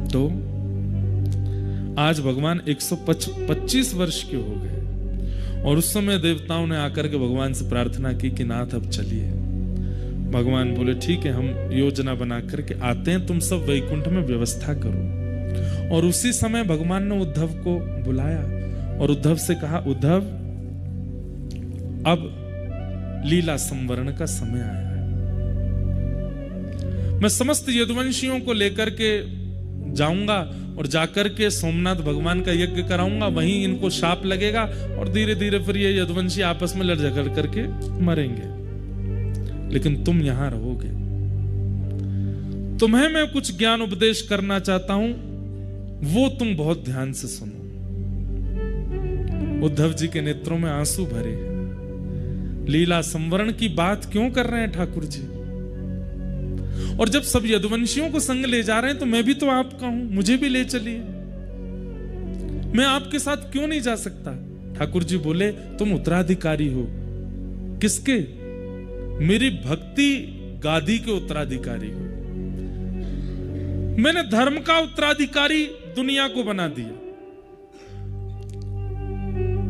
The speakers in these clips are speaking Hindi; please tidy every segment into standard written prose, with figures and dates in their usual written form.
तो आज भगवान 125 वर्ष के हो गए और उस समय देवताओं ने आकर के भगवान से प्रार्थना की कि नाथ अब चलिए। भगवान बोले ठीक है, हम योजना बना करके आते हैं, तुम सब वैकुंठ में व्यवस्था करो। और उसी समय भगवान ने उद्धव को बुलाया और उद्धव से कहा, उद्धव अब लीला संवरण का समय आया है, मैं समस्त यदुवंशियों को लेकर के जाऊंगा और जाकर के सोमनाथ भगवान का यज्ञ कराऊंगा, वहीं इनको शाप लगेगा और धीरे धीरे फिर ये यदुवंशी आपस में लड़ झगड़ करके मरेंगे, लेकिन तुम यहां रहोगे। तुम्हें मैं कुछ ज्ञान उपदेश करना चाहता हूं, वो तुम बहुत ध्यान से सुनो। उद्धव जी के नेत्रों में आंसू भरे हैं। लीला संवरण की बात क्यों कर रहे हैं ठाकुर जी? और जब सब यदुवंशियों को संग ले जा रहे हैं तो मैं भी तो आपका हूं, मुझे भी ले चलिए, मैं आपके साथ क्यों नहीं जा सकता? ठाकुर जी बोले, तुम उत्तराधिकारी हो। किसके? मेरी भक्ति गादी के उत्तराधिकारी हो। मैंने धर्म का उत्तराधिकारी दुनिया को बना दिया,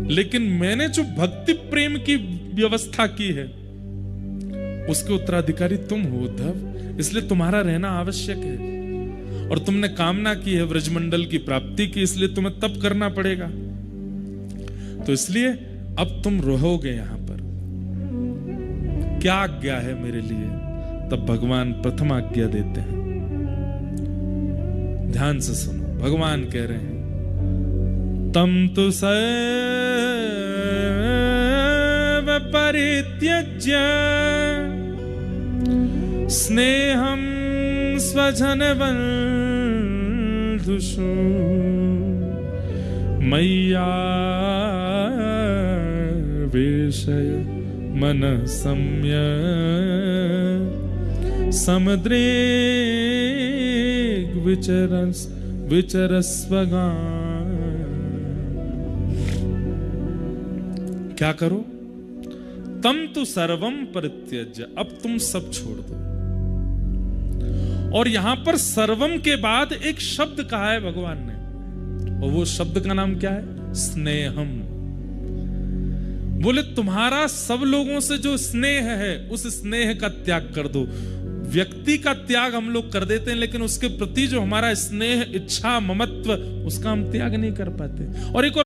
लेकिन मैंने जो भक्ति प्रेम की व्यवस्था की है उसके उत्तराधिकारी तुम हो उद्धव, इसलिए तुम्हारा रहना आवश्यक है। और तुमने कामना की है व्रजमंडल की प्राप्ति की, इसलिए तुम्हें तप करना पड़ेगा। तो इसलिए अब तुम रहोगे यहां पर। क्या आज्ञा है मेरे लिए? तब भगवान प्रथम आज्ञा देते हैं। ध्यान से सुनो, भगवान कह रहे हैं, तम तु सर्व परित्यज्य स्नेहं स्वजन बंधुषु मय्या वेशय मन सम्य समुद्रेग विचरस्वगा। क्या करो? तम तो सर्वम परित्यज्य, अब तुम सब छोड़ दो। और यहां पर सर्वम के बाद एक शब्द कहा है भगवान ने, और वो शब्द का नाम क्या है? स्नेहम। बोले तुम्हारा सब लोगों से जो स्नेह है उस स्नेह का त्याग कर दो। व्यक्ति का त्याग हम लोग कर देते हैं, लेकिन उसके प्रति जो हमारा स्नेह, इच्छा, ममत्व, उसका हम त्याग नहीं कर पाते। और एक